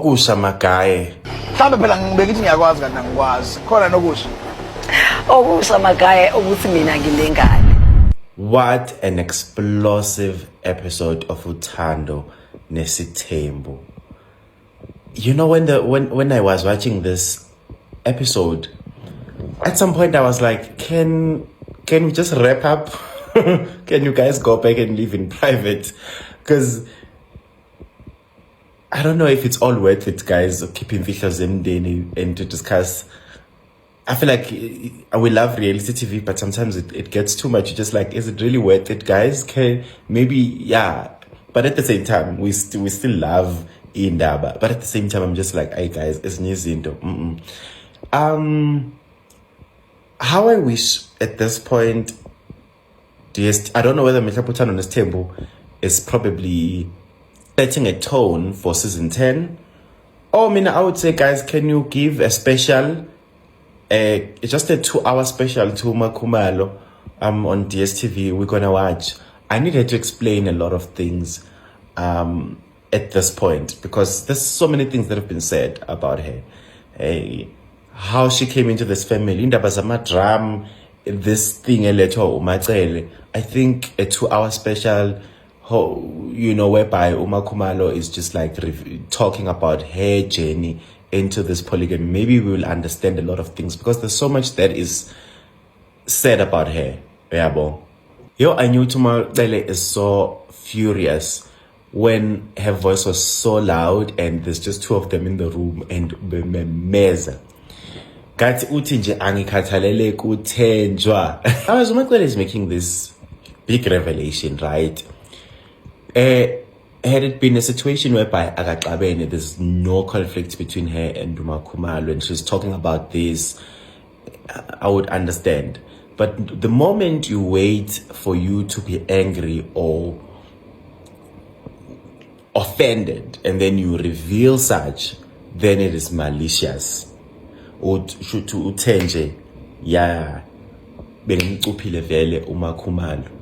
Okusha magaye. Mhlambe phela ngibekithi ngiyakwazi kanti angikwazi. Khona nokusha. Okusha magaye ukuthi mina ngilengane. What an explosive episode of Uthando Nesithembu. You know, when I was watching this episode, at some point I was like, can we just wrap up? Can you guys go back and live in private? Because I don't know if it's all worth it, guys, keeping Vishas and to discuss. I feel like we love reality TV, but sometimes it gets too much. You're just like, is it really worth it, guys? Maybe, yeah. But at the same time, we still love Indaba. But at the same time, I'm just like, hey, guys, it's Nizindo. How I wish at this point, I don't know whether Uthando Nesithembu is probably setting a tone for season 10. Or, I would say, guys, can you give a special, just a 2-hour special to Khumalo on DSTV we're gonna watch. I needed to explain a lot of things at this point, because there's so many things that have been said about her. How she came into this family, indaba zamadram, this thing eletho uMacele. I think a 2-hour special, whereby Khumalo is just like talking about her journey into this polygamy. Maybe we will understand a lot of things, because there's so much that is said about her. I knew UMacele is so furious when her voice was so loud and there's just two of them in the room and bemeza. Kathi uthi nje angikhathalele kuthenjwa. As UMacele is making this big revelation, right? Had it been a situation whereby Akaxabene, there's no conflict between her and Khumalo, and she's talking about this, I would understand. But the moment you wait for you to be angry or offended, and then you reveal such, then it is malicious. Uthenje, yeah, bengicuphile vele Khumalo.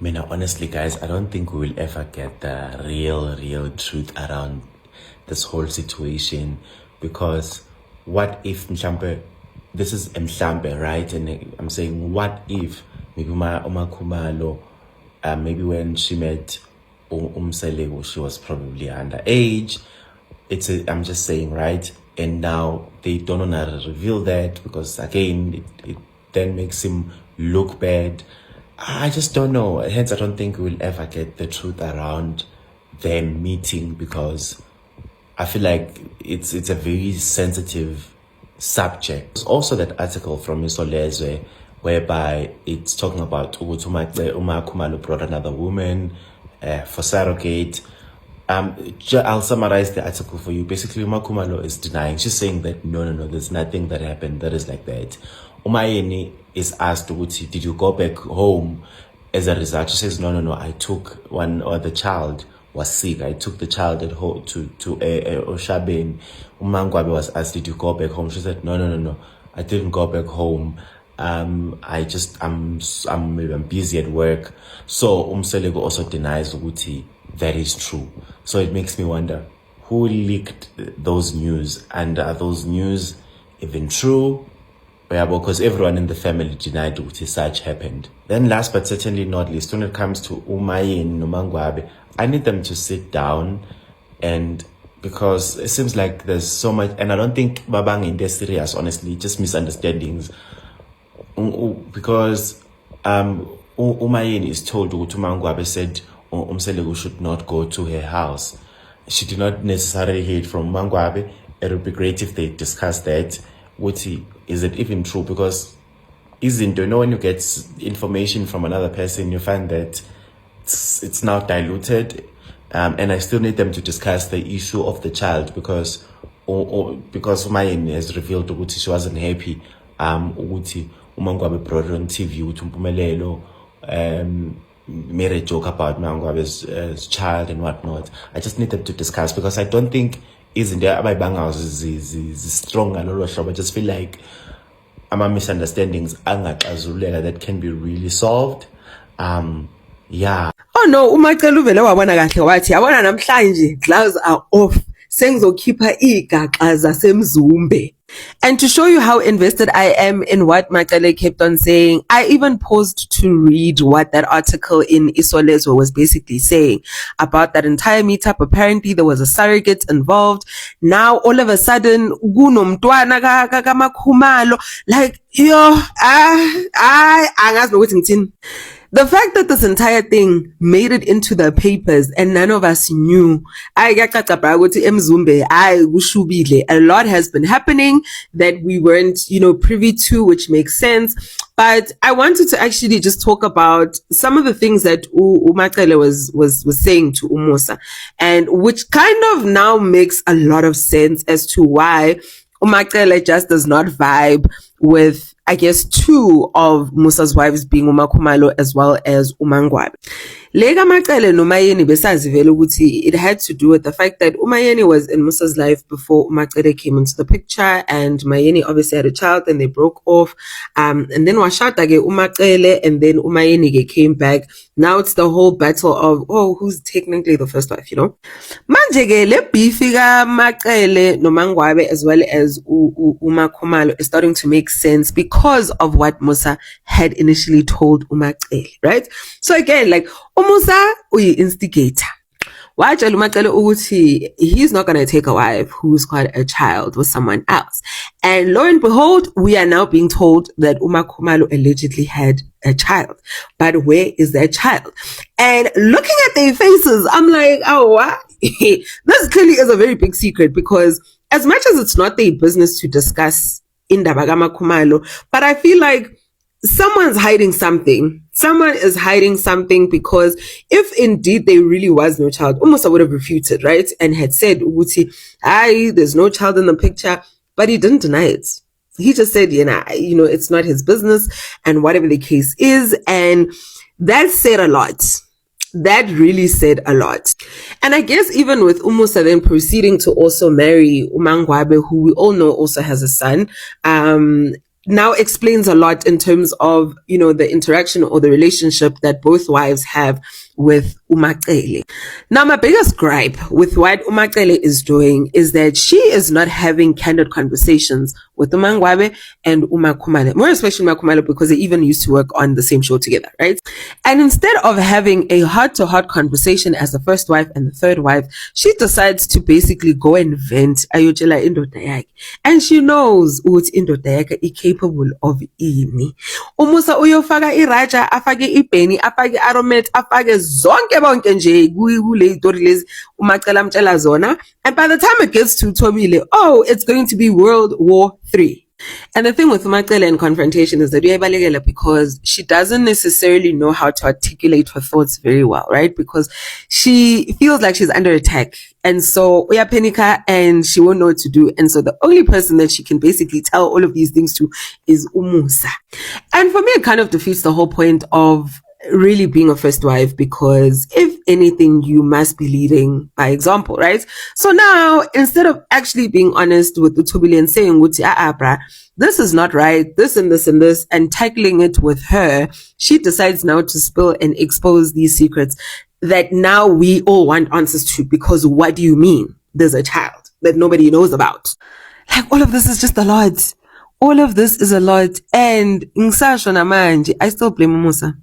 Honestly, guys, I don't think we will ever get the real truth around this whole situation, because what if this is mhlambe, right? And I'm saying, what if maybe Khumalo, maybe when she met Umseleku, she was probably underage. I'm just saying, right? And now they don't want to reveal that, because again, it then makes him look bad. I just don't know. Hence, I don't think we'll ever get the truth around them meeting, because I feel like it's a very sensitive subject. There's also that article from Isolezwe whereby it's talking about Khumalo brought another woman for surrogate. I'll summarize the article for you. Basically, Khumalo is denying. She's saying that no, there's nothing that happened that is like that. Umayeni is asked, did you go back home as a result? She says, no, I took the child was sick. I took the child at home to Oshabeni. Umangwabe was asked, did you go back home? She said, no, I didn't go back home. I'm busy at work. So Umseleku also denies that is true. So it makes me wonder, who leaked those news, and are those news even true? Because everyone in the family denied what such happened. Then last but certainly not least, when it comes to Umayeni Nomangwabe, I need them to sit down, and because it seems like there's so much, and I don't think Babang is serious, honestly, just misunderstandings. Because Umayeni is told Umangwabe said Umseleku should not go to her house. She did not necessarily hear it from Umangwabe. It would be great if they discussed that. Is it even true? Because when you get information from another person, you find that it's now diluted, and I still need them to discuss the issue of the child, because Umayeni has revealed that she wasn't happy. Umangwabe brought it on TV Mpumelelo, made a joke about Mangwabe's child and whatnot. I just need them to discuss, because I don't think isn't there my bang house is strong and all of. I just feel like misunderstandings that can be really solved. Yeah. Oh no, uMacele uvele wabona kahle wathi yabona namhlanje gloves are off sengizokhipha igaxa zasemzumbe. And to show you how invested I am in what Makele kept on saying, I even paused to read what that article in Isolezwe was basically saying about that entire meetup. Apparently there was a surrogate involved. Now all of a sudden, kunomntwana kaMakhumalo, like, angazi nokuthi ngithini. The fact that this entire thing made it into the papers and none of us knew, a lot has been happening that we weren't, privy to, which makes sense. But I wanted to actually just talk about some of the things that Makele was saying to Umusa, and which kind of now makes a lot of sense as to why Makele just does not vibe with, I guess, two of Musa's wives being Umakhumalo as well as Umangwabe. Lega Makele no Mayeni besazi vele ukuthi it had to do with the fact that Umayeni was in Musa's life before Makele came into the picture, and Mayeni obviously had a child and they broke off. And then washata ge Umakele, and then Umayeni came back. Now it's the whole battle of, who's technically the first wife, Manje ke le beefy ka Makele no Mangwabe as well as Umakhumalo is starting to make sense because of what Musa had initially told Umakele, right? So again, like, Umusa uyi instigator. Wajala uMakele ukuthi he's not going to take a wife who's got a child with someone else. And lo and behold, we are now being told that Umakhumalo allegedly had a child. But where is that child? And looking at their faces, I'm like, oh, what? This clearly is a very big secret, because as much as it's not their business to discuss indaba kaMakhumalo, but I feel like someone's hiding something. Someone is hiding something, because if indeed there really was no child, Umusa would have refuted, right? And had said, there's no child in the picture, but he didn't deny it. He just said, it's not his business, and whatever the case is. And that said a lot. That really said a lot. And I guess even with Umusa then proceeding to also marry Umangwabe, who we all know also has a son, now explains a lot in terms of, the interaction or the relationship that both wives have with Umakele. Now, my biggest gripe with what Umakele is doing is that she is not having candid conversations with Umangwabe and Umakhumalo, more especially Umakhumalo, because they even used to work on the same show together, right? And instead of having a heart-to-heart conversation as the first wife and the third wife, she decides to basically go and vent ayotshela indoda yakhe. And she knows ukuthi indoda yakhe is capable of ini. Umusa uyofaka iraja, afake ibheni, afake aromet, afake zonke bonke nje kule itori lezi uMacele amtshela zona. And by the time it gets to Thobile, it's going to be World War III. And the thing with Umakele and confrontation is that uyayibalekela, because she doesn't necessarily know how to articulate her thoughts very well, right? Because she feels like she's under attack. And so uyapanika and she won't know what to do. And so the only person that she can basically tell all of these things to is Umusa. And for me, it kind of defeats the whole point of really being a first wife, because if anything, you must be leading by example, right? So now, instead of actually being honest with the Thobile and saying, brah, this is not right, this and this and this, and tackling it with her, she decides now to spill and expose these secrets that now we all want answers to, because what do you mean there's a child that nobody knows about? Like, all of this is just a lot. All of this is a lot. And I still blame Musa.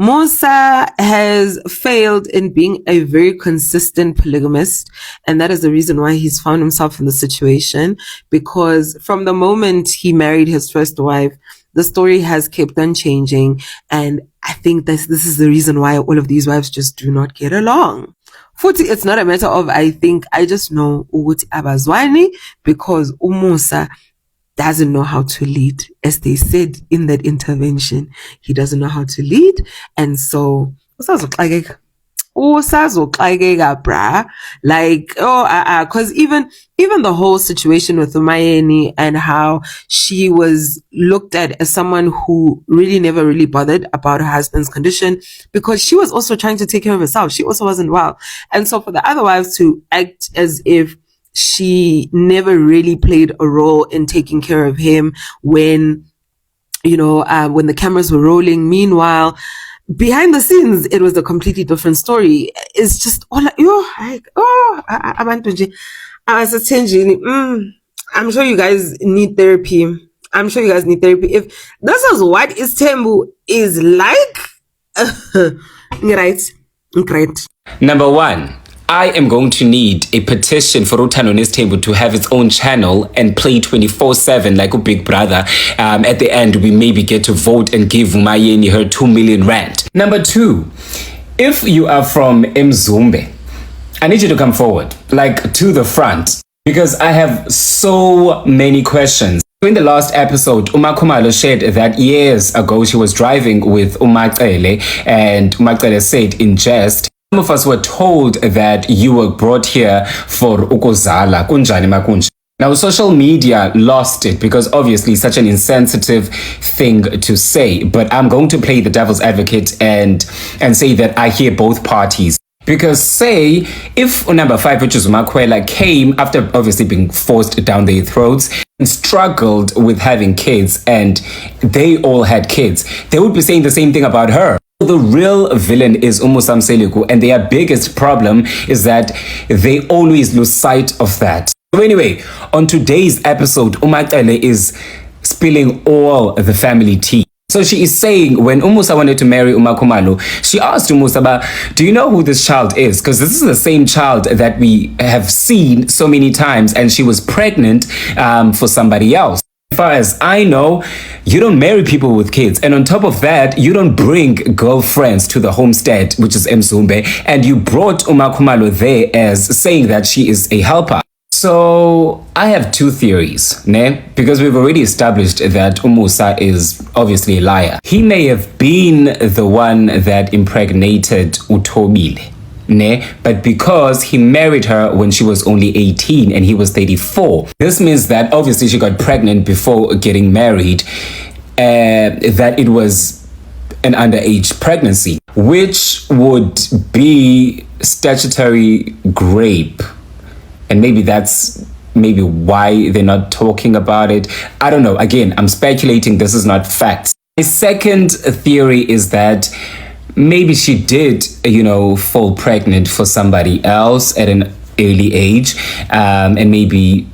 Musa has failed in being a very consistent polygamist, and that is the reason why he's found himself in the situation, because from the moment he married his first wife, the story has kept on changing, and I think this is the reason why all of these wives just do not get along. Futhi, it's not a matter of I just know ukuthi abazwani, because Umusa doesn't know how to lead. As they said in that intervention, he doesn't know how to lead. And so, brah. Like, cause even the whole situation with Umayeni and how she was looked at as someone who really never really bothered about her husband's condition, because she was also trying to take care of herself. She also wasn't well. And so for the other wives to act as if she never really played a role in taking care of him when the cameras were rolling. Meanwhile, behind the scenes, it was a completely different story. It's just all like, abantu nje, I'm sure you guys need therapy. If this is what Isthembu is like, right? Great. Number 1. I am going to need a petition for Uthando Nesthembu to have its own channel and play 24/7 like a Big Brother. At the end, we maybe get to vote and give Umayeni her 2 million rand. Number 2, if you are from Mzumbe, I need you to come forward, like to the front, because I have so many questions. In the last episode, Khumalo shared that years ago she was driving with Umacele, and Umacele said in jest, some of us were told that you were brought here for ukozala, kunjani makunja. Now, social media lost it because obviously such an insensitive thing to say, but I'm going to play the devil's advocate and say that I hear both parties. Because say, if number 5, which is Umakwela, came after obviously being forced down their throats and struggled with having kids, and they all had kids, they would be saying the same thing about her. The real villain is Umusam Seliku, and their biggest problem is that they always lose sight of that. So anyway, on today's episode, Umakwela is spilling all the family tea. So she is saying when Umusa wanted to marry Khumalo, she asked Umusa, do you know who this child is? Because this is the same child that we have seen so many times, and she was pregnant for somebody else. As far as I know, you don't marry people with kids. And on top of that, you don't bring girlfriends to the homestead, which is Mzumbe. And you brought Khumalo there as saying that she is a helper. So I have 2 theories, ne? Because we've already established that Umusa is obviously a liar. He may have been the one that impregnated Uthobile, ne? But because he married her when she was only 18 and he was 34, this means that obviously she got pregnant before getting married, that it was an underage pregnancy, which would be statutory rape. And maybe that's why they're not talking about it. I don't know. Again, I'm speculating. This is not facts. My second theory is that maybe she did, fall pregnant for somebody else at an early age. And maybe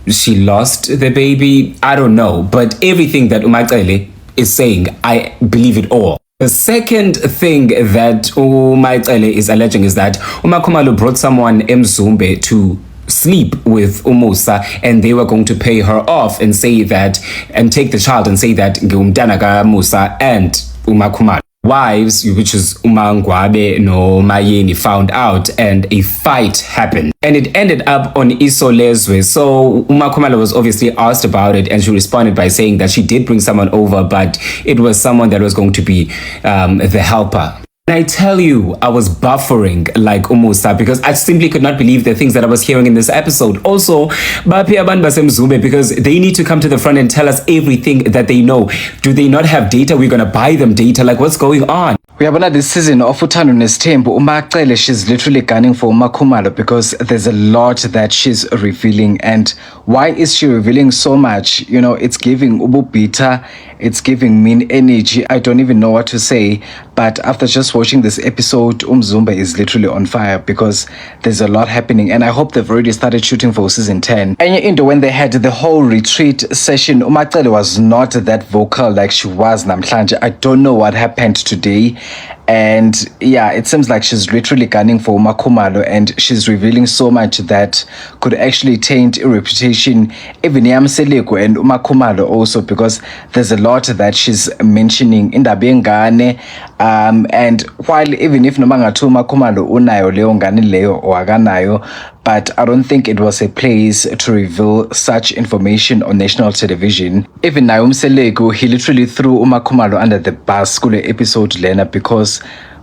she lost the baby. I don't know. But everything that Umacele is saying, I believe it all. The second thing that Umacele is alleging is that Khumalo brought someone Mzumbe to sleep with Umusa, and they were going to pay her off and say that, and take the child and say that Ngumdana ka Musa and Khumalo wives, which is Ngwabe no Mayeni, found out, and a fight happened, and it ended up on Isolezwe. So Khumalo was obviously asked about it, and she responded by saying that she did bring someone over, but it was someone that was going to be the helper. And I tell you, I was buffering like Umusa because I simply could not believe the things that I was hearing in this episode. Also, Bapi Abantu baseMzumbe, because they need to come to the front and tell us everything that they know. Do they not have data? We're going to buy them data. Like, what's going on? Uyabona, this season of Uthando Nesthembu, Umacele, she's literally gunning for Khumalo because there's a lot that she's revealing. And why is she revealing so much? It's giving ububita, it's giving mean energy. I don't even know what to say. But after just watching this episode, Mzumbe is literally on fire because there's a lot happening. And I hope they've already started shooting for season 10. And when they had the whole retreat session, Umacele was not that vocal like she was namhlanje. I don't know what happened today. And yeah, it seems like she's literally gunning for Khumalo, and she's revealing so much that could actually taint a reputation, even Yamseleko and Khumalo also, because there's a lot that she's mentioning in the Bengane. And while even if Nomangatu Khumalo unayo leo ngane leo or aganayo, but I don't think it was a place to reveal such information on national television. Even Naumseleko, he literally threw Khumalo under the bus kule episode lena because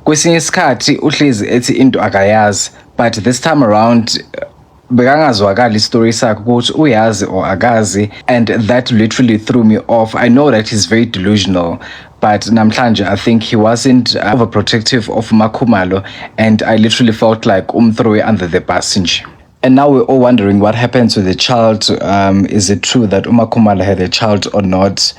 kwesinye isikhathi uhlezi ethi into akayazi, but this time around bekangazwakali story sakhe ukuthi uyazi or akazi, and that literally threw me off. I know that he's very delusional, but namhlanje I think he wasn't overprotective of Khumalo, and I literally felt like throw under the bus. And now we're all wondering what happened to the child. Is it true that Khumalo had a child or not?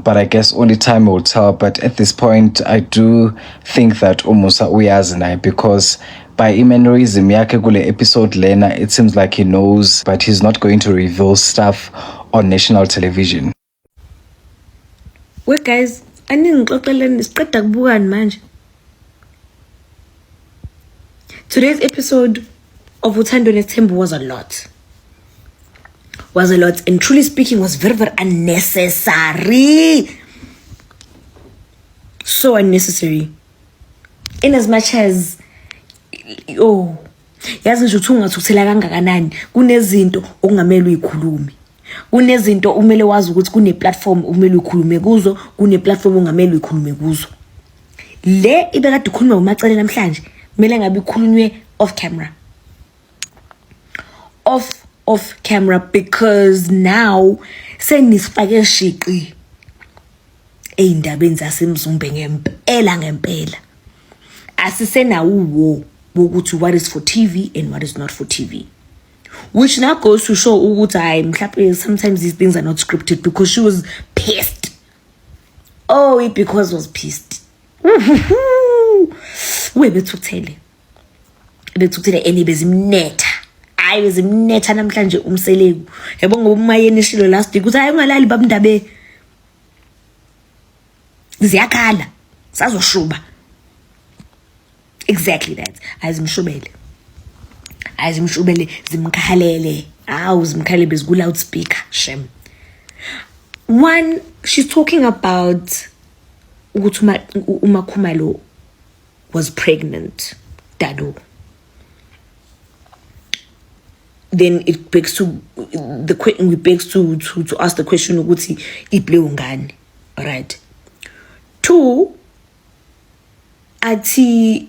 But I guess only time will tell. But at this point, I do think that Umusa uyazi because by mannerism yakhe kule episode lena, it seems like he knows, but he's not going to reveal stuff on national television. Wait, guys, siqeda kubukani manje. Today's episode of Uthando Nesthembu was a lot. And truly speaking was very, very unnecessary. So unnecessary. In as much as yazi nje uthi ungathuthela kangakanani kunezinto okungamele uyikhulume. Kunezinto umele wazi ukuthi kune platform umele ukhulume kuzo, kune platform ongamele ukhulume kuzo. Le ibekade ukhuluma uMacele namhlanje, kumele ngabe ikhulunywe off camera. Off camera, because now senisifake shiqi eindabeni zasemzumbe ngempela. Asisenawo uwo wokuthi what is for TV and what is not for TV. Which now goes to show ukuthi sometimes these things are not scripted, because she was pissed. Because was pissed. Bethuthele eni bezimnetha. Bezimnetha namhlanje umselegu. Yabo ngoba umayeni shilo last week uthi ungalali babundabe. Ziyakhala. Sazoshuba. Exactly that. Azimshubele zimkhalele. Zimkhale bezku loudspeaker. Shame. One, she's talking about ukuthi uMakhumalo was pregnant. Dado. Then it begs to ask the question ukuthi iplay ungani. Right. Two, athi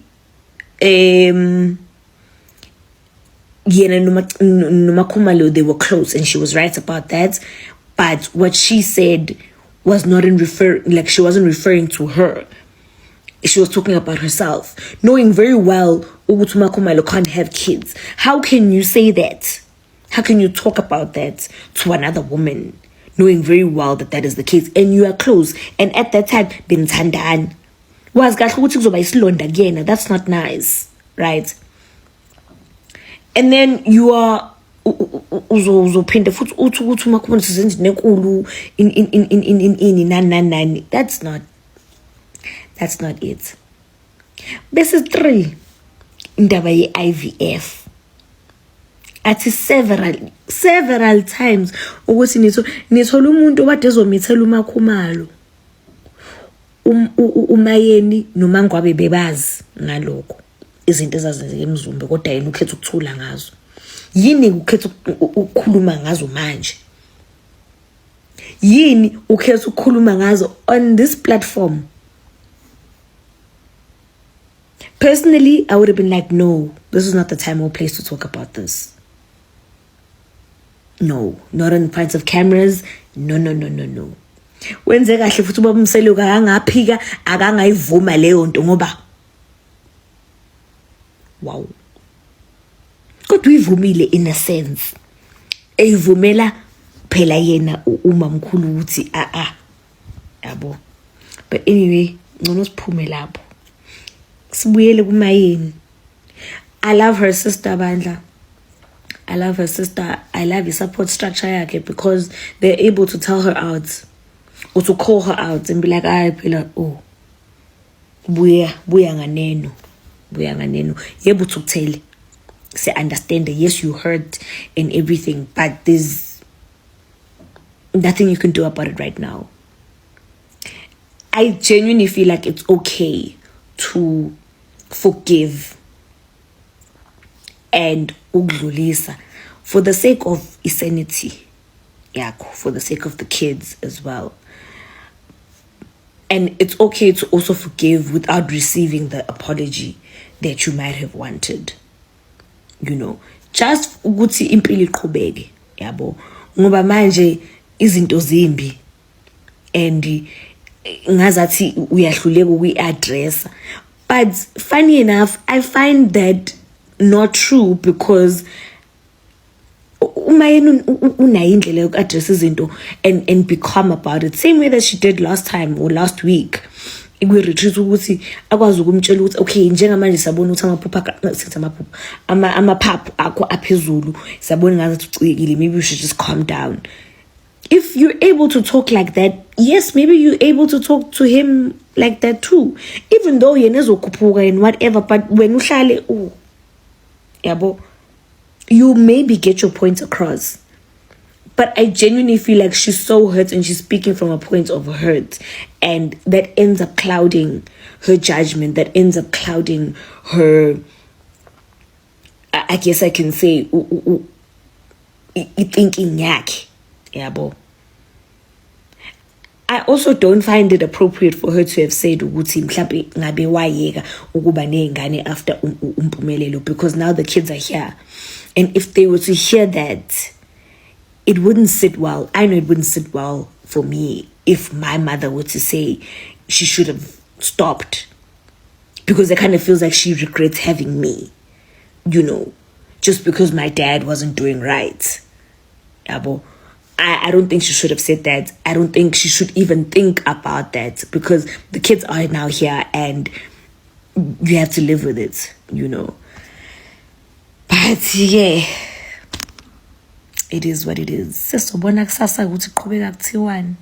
Nomakhumalo, they were close, and she was right about that. But what she said was not she wasn't referring to her. She was talking about herself, knowing very well ukuthi Nomakhumalo can't have kids. How can you say that? How can you talk about that to another woman, knowing very well that that is the case, and you are close? And at that time, benthandana. Was kahle ukuthi kuzoba isilonda kuyena. That's not nice, right? And then you are uzophinde futhi uthi uMakhumalo sizenze nenkulu in nani. That's not it. This is 3. Indaba ye IVF. Athi several times ukuthi nithola umuntu obade ezomithela uMakhumalo. Umayeni noMangwabe bebazi ngalokho. Izinto ezazenzeka emzumbe, kodwa yena ukhetha ukuthula ngazo. Yini ukhetha ukukhuluma ngazo manje? Yini ukhetha ukukhuluma ngazo on this platform? Personally, I would have been like, no, this is not the time or place to talk about this. No, not in front of cameras. No. Wenze kahle futhi ubaba umseleko angaphika akangayivuma leyo nto ngoba wow. Kodwa uyivumile in a sense. Eyivumela phela yena umamkhulu ukuthi yabo. But anyway, ngcono siphume lapho. Sibuyele kumayeni. I love her sister Bandla. I love her sister. I love the support structure yakhe, because they're able to tell her out or to call her out and be like, phela buya nganeno. Able to tell. Say understand that yes, you hurt and everything, but there's nothing you can do about it right now. I genuinely feel like it's okay to forgive and ukudlulisa for the sake of sanity, for the sake of the kids as well. And it's okay to also forgive without receiving the apology that you might have wanted. You know, just ukuthi impilo iqhubeke, yabo. Ngoba manje izinto zimbi and ngazathi uyahluleka ukuyi-address. But funny enough, I find that not true, because uma yena unayo indlela yoku-address izinto and be calm about it, same way that she did last time or last week ikwi-retreat, ukuthi akwazi ukumtshela ukuthi okay, njengamanje sabona ukuthi amaphaphu akho aphezulu, sabona ngazathi ucikile, maybe you should just calm down. If you're able to talk like that, yes, maybe you're able to talk to him like that too, even though yena ezokhuphuka and whatever, but when uhlale yabo, you maybe get your point across. But I genuinely feel like she's so hurt and she's speaking from a point of hurt, and that ends up clouding her judgment, that ends up clouding her, I guess I can say, thinking yak. Yabo. I also don't find it appropriate for her to have said ukuthi mhlawumbe ngabe wayeka ukuba nengane after umpumelelo, because now the kids are here, and if they were to hear that, it wouldn't sit well. I know it wouldn't sit well for me if my mother were to say she should have stopped, because it kind of feels like she regrets having me, you know, just because my dad wasn't doing right. Yabo. I don't think she should have said that. I don't think she should even think about that, because the kids are now here and you have to live with it, you know. But yeah, it is what it is. Sesibona kusasa ukuthi qhubeka kuthiwani.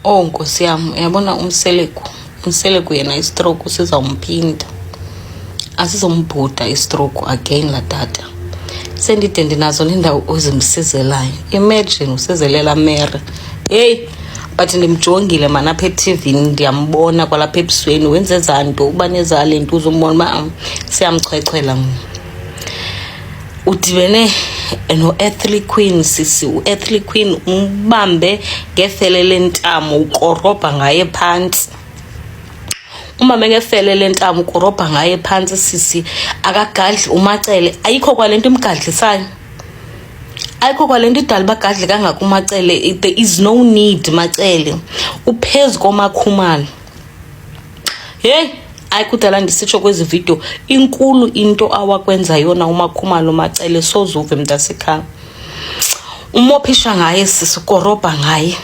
Oh Nkosi yami, uyabona umseleku yena istroke sizamphinda. Asizombhuda istroke again la tata. Sendide ndinazo nendawo ozimsizelayo. Imagine usizelela Mary. Hey, but ndimjongile mana apha TV, ndiyambona kwalapha ebusweni wenze zanto uba nezale into uzombona siyamchwechwela. Udibene no Ethel Queen sisi, uEthel Queen umbambe ngefele lentamo ukorobha ngaye phansi. Uma mengefele lentamo ukorobha ngaye phansi sisi, akagadli uMacele, ayikho kwalento imgadlisayo. Ayikho kwalento idala bagadli kangaka uMacele. There is no need Macele uphezulu koMakhumalo. Hey, ayikudala ndisitsho kwezi video inkulu into awakwenza yona uMakhumalo Macele sozuve mntasekhaya. Umophisha ngaye sisi, ukorobha ngaye.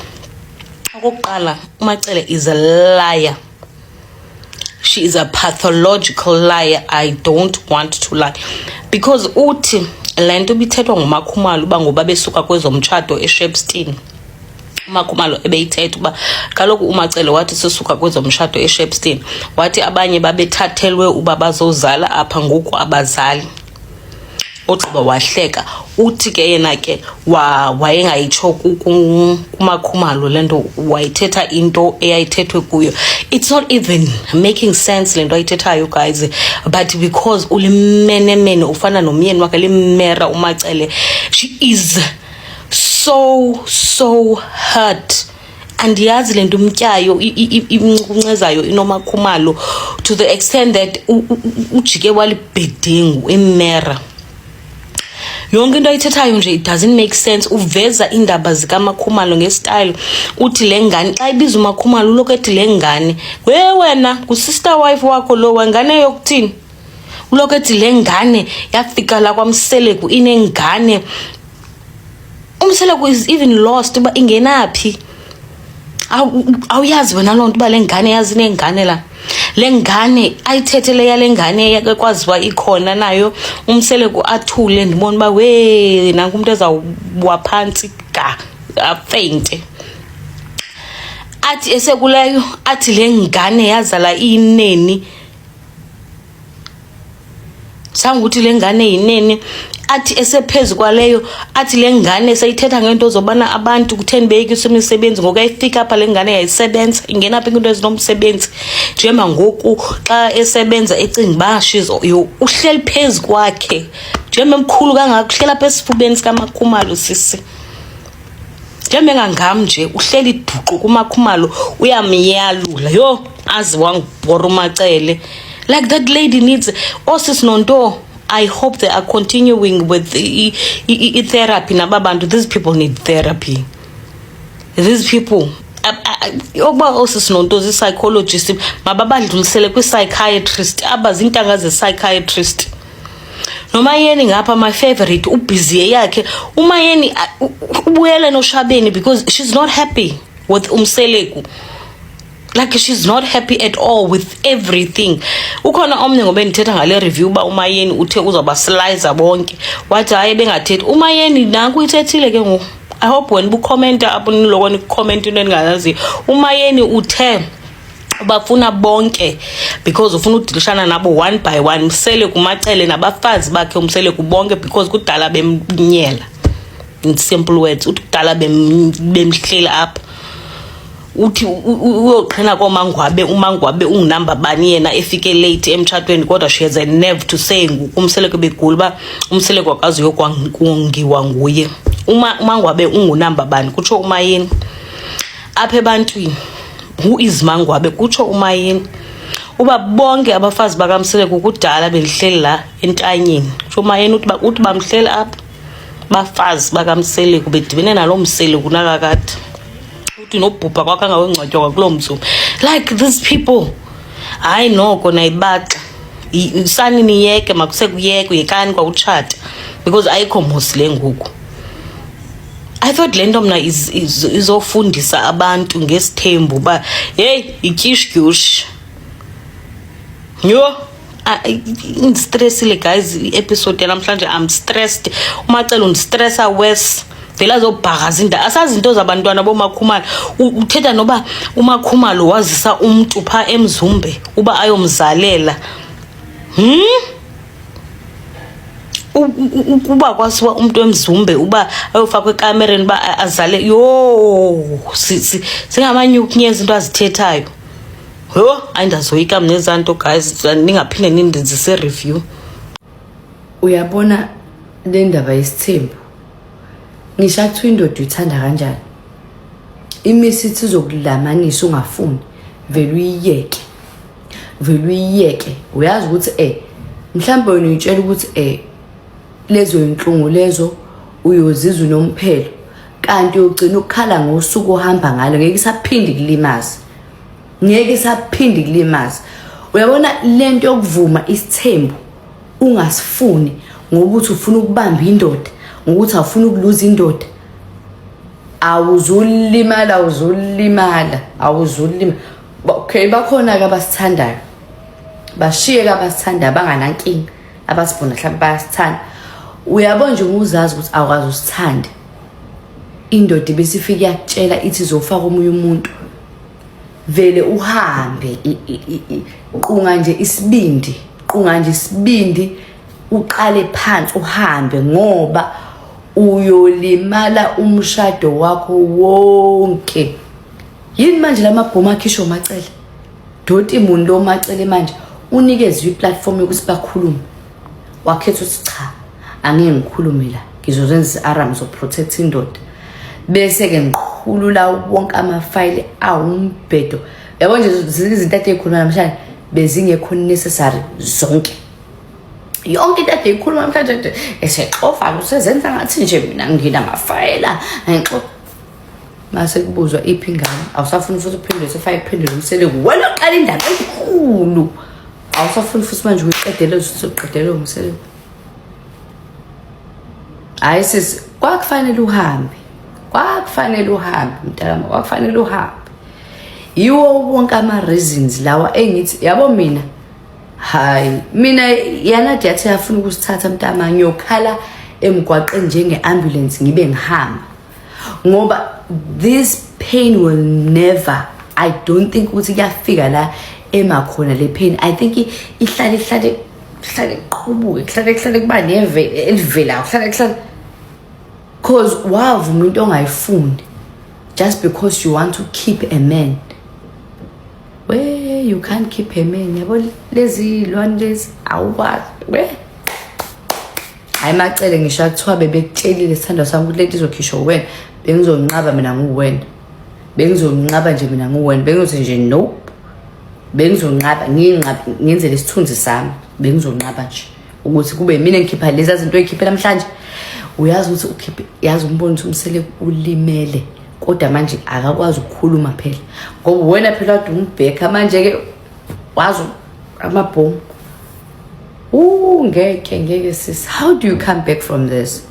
Okokuqala uMacele is a liar. She is a pathological liar. I don't want to lie, because uthi lento bithethwa nguMakhumalo uba ngoba besuka kwezomtshado eShepstone. uMakhumalo ebeyithetha uba kaloku uMacele wathi sisuka kwezomtshado eShepstone, wathi abanye babethathelwe uba bazozala apha ngoku abazali. Ogqiba wahleka. Uthi ke yena ke wayengayitsho kuMakhumalo lento, wayithetha into eyayithethwe kuyo. It's not even making sense lento ayithethayo guys, but because ulimenemene ufana nomyeni wakhe limera uMacele, she is so hurt. And yazi lento umtyayo imncezayo inoMakhumalo to the extent that ujike walibhedingu emera. Yonke into ayithethayo nje it doesn't make sense. Uveza indaba zikaMakhumalo ngestyle. Uthi lengane xa ibiza uMakhumalo ulokethi lengane, wena kusister wife wakho lo wengane yokuthini? Ulokethi lengane yafika la kwaMseleku inengane. uMseleku is even lost uba ingenaphi. Awuyazi wena lonto uba lengane yazi nengane la. Lengane ayithethele yalengane yakwaziwa ikhona nayo. uMseleku athule ndibona ba we nanku umuntu ezawuwa phansi ga afente. Athi esekuleyo athi lengane yazala ineni. Sanguthi lengane yineni. Athi esephezulu kwaleyo athi lengane sayithetha ngento zobana abantu ku10 beyikisa imisebenzi ngokayifika apha lengane yayisebenza ingena phi into ezinomsebenzi njema ngoku xa esebenza ecinga ba she's uhleli phezulu kwakhe njema emkhulu kangaka uhlela pha esifubeni sikaMakhumalo sisi njema engangam nje uhleli duqu kuMakhumalo uyamyalula yo azi wangibhora uMacele. Like that lady needs osis nonto. I hope they are continuing with the therapy. Nababantu, these people need therapy. These people, also those psychologists, mababandlulisele kwi psychiatrist, abazintanga ze psychiatrist. noMayeni ngapha my favorite ubusy yakhe uMayeni ubuyele noShabeni because she's not happy with uMseleku. Like she's not happy at all with everything. Ukhona omnye ngobe ndithetha ngale review ba uMayeni uthe uzaba slicer bonke wathi hayi bengathethi uMayeni nanku ithethile ke ngoku. I hope when bu comment up niloko ni comment into engayazi uMayeni uthe bafuna bonke because ufuna udilishana nabo one by one Mseleku Macele nabafazi bakhe uMseleku bonke because kudala bemnyela. In simple words ukudala bemhlela up. Uthi uyoqhina koMangwabe uMangwabe ungunumber bani yena efike late emchatweni kodwa she has a nerve to say uMseleku begula ba uMseleku akazi yokwangiwa nguye. uMangwabe ungunumber bani kutsho uMayeni apha ebantwini. Who is Mangwabe kutsho uMayeni. Uba bonke abafazi bakaMseleku kudala belihleli la entanyeni. Kutsho uMayeni uthi bamhlela apha bafazi bakaMseleku bedibene nalo Mseleku nakakade. Uthi nobhubha kwakhe angawengcwatywa kwakulo mzuzu. Like these people hayi noko nayibaxa isani niyeke makusekuyeke yekani kwawutshata because ayikho mosile ngoku. I thought lento mna izofundisa abantu ngesithembu ba hey ityishgyush. Yo stressile guys episode namhlanje I'm stressed. Umacela undistressa worse. Vela zobhakaza inda asazi into zabantwana boMakhumalo uthetha noba uMakhumalo wazisa umuntu pha eMzumbe uba ayomzalela. Uba kwasiwa umuntu eMzumbe uba ayofakwa ekamereni ba azale yo singamanyukunyezi into azithethayo. Yo ayindazoyika mnezanto guys ningaphinde nindenzise review. Uyabona le ndaba yesithembu ngisho athi indoda uyithanda kanjani imisithi izokulamanisa ungafuni vele uyiyeke uyazi ukuthi mhlawumbe wena uyitshela ukuthi lezo inhlungu lezo uyozizwa nomphelo kanti uyogcina ukukhala ngosuku ohamba ngalo ngeke isaphindi kulimaza. Uyabona lento yokuvuma isithembu ungasifuni ngokuthi ufuna ukubamba indoda ngokuthi awufuna ukuluza indoda awuzulimala. Okay bakhona ke abasithandayo bashiye ke abasithandayo banganankinga abasibona mhlawumbe bayasithanda. Uyabona nje umuzazi ukuthi awukazi usithande indoda besifika yakutshela ithi izofaka omunye umuntu vele uhambe qunga nje isibindi uqale phansi uhambe ngoba uyolimala umshado wakho wonke. Yini manje lamabhomu akhisho Macele doti imuntu loMacele manje unikezwe iplatform yokuthi bakhulume wakhetha ukuthi cha angeke ngikhulume la ngizozenza arms zo protect indoda bese ke ngiqhulula wonke amafile awumbhedo. Yabo nje izinto ezikhuluma namhlanje bezingekho necessary zonke. Yonke into eyikhuluma namhlanje esexofa usezenza ngathi nje mina nginamafayela ngixoxa mase kubuzwa iphi ingane awusafuni futhi uphendule sefayiphendule uMseleku wena uqala indaba enkulu awusafuni futhi manje uyiqedele uzoqedele uMseleku. Hayi sis kwakufanele uhambe mntana kwakufanele uhambe. Yiwo wonke ama reasons lawa engithi yabo mina hayi mina yana yathi afuna ukusithatha mntama ngiyokhala emgwaqeni njenge ambulance ngibe ngihamba ngoba this pain will never, I don't think ukuthi kuyafika la emakhona le pain. I think ihlale qhubuke ihlale kuba neve elivela ihlale cause wavuma into ongayifuni just because you want to keep a man. Where you can't keep a man. Yabo lezi lwane lezi awukwazi we. Hayi Macele ngisho kuthiwa bebekutshelile sithando sami ukuthi lento izokhishwa wena bengizonqaba mina nguwena. Bengizonqaba nje mina nguwena. Bengizothi nje no. Bengizonqaba ngenze lesithunzi sami. Bengizonqaba nje ukuthi kube mina engikhipha lezi zinto ezikhiphe namhlanje. Uyazi ukuthi ukhiphe yazi umbone ukuthi uMseleku ulimele kodwa manje akakwazi ukukhuluma phela ngoba wena phela wadu umbheka manje ke wazi amabhomu Ngeke sis. How do you come back from this?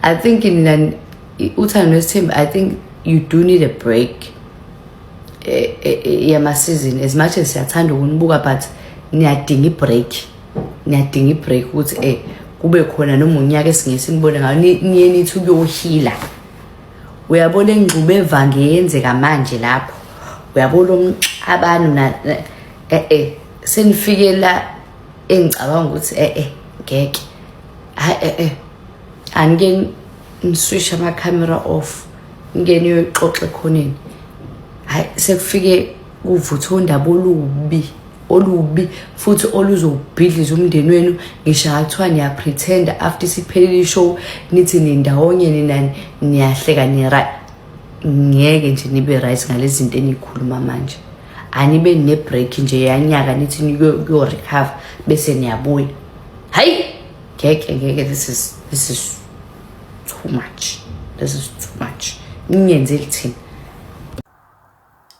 I think uthando nesithembu, I think you do need a break. Season, as much as siyathanda ukunibuka, but niyadinga i-break ukuthi kube khona noma unyaka esingebone ngayo niye nithi ukuyohila. Uyabona engxube evange yenzeka manje lapho. Uyabona abantu senifike la engicabanga ukuthi ngeke angeke niswitch ama-camera off ngene uyoxoxa ekhoneni. Sekufike kuvutha undaba olubi futhi oluzobhidliza umndeni wenu. Ngisho athiwa niya-pretend after siphelile ishow nithi nindawonye nina niyahleka niya-right. Ngeke nje nibe right ngalezi zinto enikhuluma manje. Anibe ne-break nje yanyaka nithi niyo-recover bese niyabuya. Hayi ngeke this is too much. Ninyenze lithini?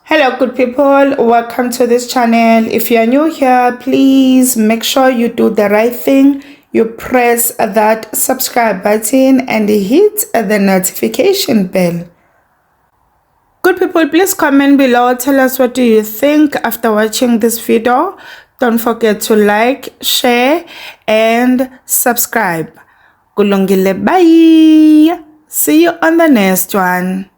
Hello good people, welcome to this channel. If you are new here, please make sure you do the right thing. You press that subscribe button and hit the notification bell. Good people, please comment below. Tell us what do you think after watching this video. Don't forget to like, share and subscribe. Kulungile, bye. See you on the next one.